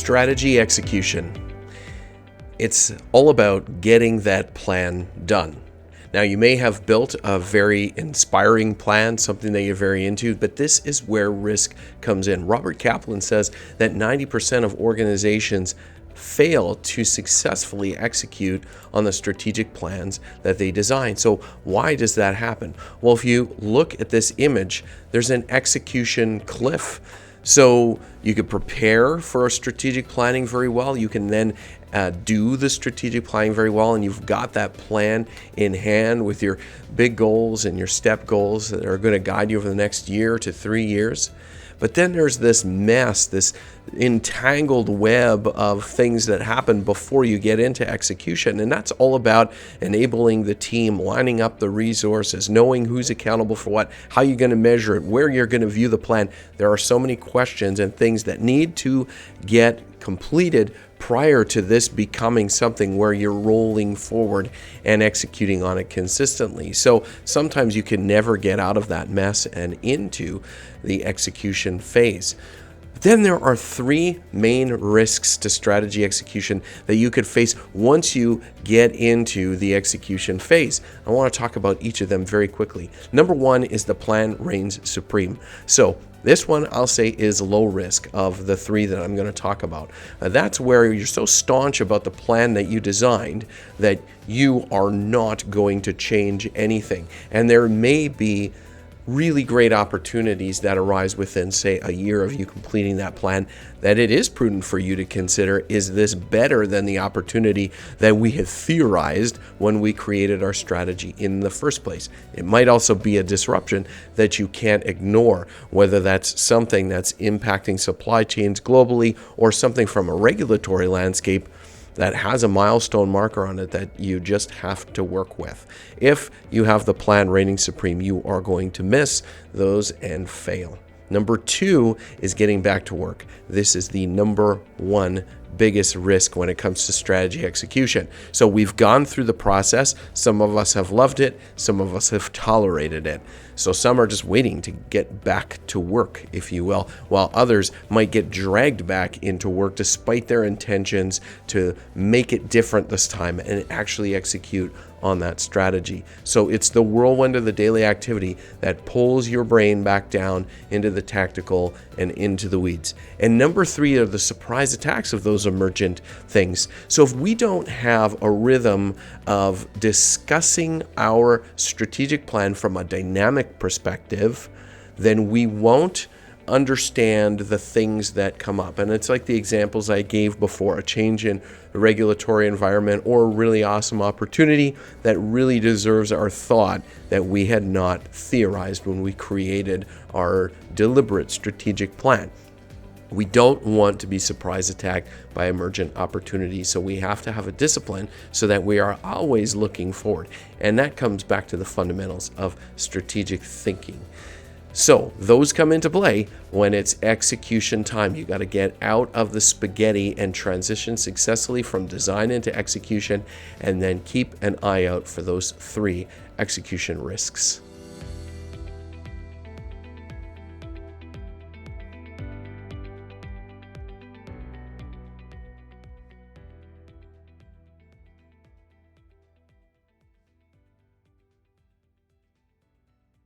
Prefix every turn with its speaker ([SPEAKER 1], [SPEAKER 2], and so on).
[SPEAKER 1] Strategy execution. It's all about getting that plan done. Now, you may have built a very inspiring plan, something that you're very into, but this is where risk comes in. Robert Kaplan says that 90% of organizations fail to successfully execute on the strategic plans that they design. So why does that happen? Well, if you look at this image, there's an execution cliff. So you could prepare for strategic planning very well. You can then do the strategic planning very well, and you've got that plan in hand with your big goals and your step goals that are going to guide you over the next year to 3 years. But then there's this mess, this entangled web of things that happen before you get into execution. And that's all about enabling the team, lining up the resources, knowing who's accountable for what, how you're going to measure it, where you're going to view the plan. There are so many questions and things that need to get completed prior to this becoming something where you're rolling forward and executing on it consistently. So sometimes you can never get out of that mess and into the execution phase. Then there are 3 main risks to strategy execution that you could face once you get into the execution phase. I want to talk about each of them very quickly. Number 1 is the plan reigns supreme. So this one I'll say is low risk of the 3 that I'm going to talk about. That's where you're so staunch about the plan that you designed that you are not going to change anything. And there may be really great opportunities that arise within, say, a year of you completing that plan, that it is prudent for you to consider, is this better than the opportunity that we had theorized when we created our strategy in the first place? It might also be a disruption that you can't ignore, whether that's something that's impacting supply chains globally or something from a regulatory landscape that has a milestone marker on it that you just have to work with. If you have the plan reigning supreme, you are going to miss those and fail. Number 2 is getting back to work. This is the number 1 biggest risk when it comes to strategy execution. So we've gone through the process. Some of us have loved it. Some of us have tolerated it. So some are just waiting to get back to work, if you will, while others might get dragged back into work despite their intentions to make it different this time and actually execute on that strategy. So it's the whirlwind of the daily activity that pulls your brain back down into the tactical and into the weeds. And number 3 are the surprise attacks of those emergent things. So if we don't have a rhythm of discussing our strategic plan from a dynamic perspective, then we won't understand the things that come up. And it's like the examples I gave before, a change in the regulatory environment or a really awesome opportunity that really deserves our thought that we had not theorized when we created our deliberate strategic plan. We don't want to be surprise attacked by emergent opportunities, so we have to have a discipline so that we are always looking forward. And that comes back to the fundamentals of strategic thinking. So those come into play when it's execution time. You got to get out of the spaghetti and transition successfully from design into execution, and then keep an eye out for those 3 execution risks.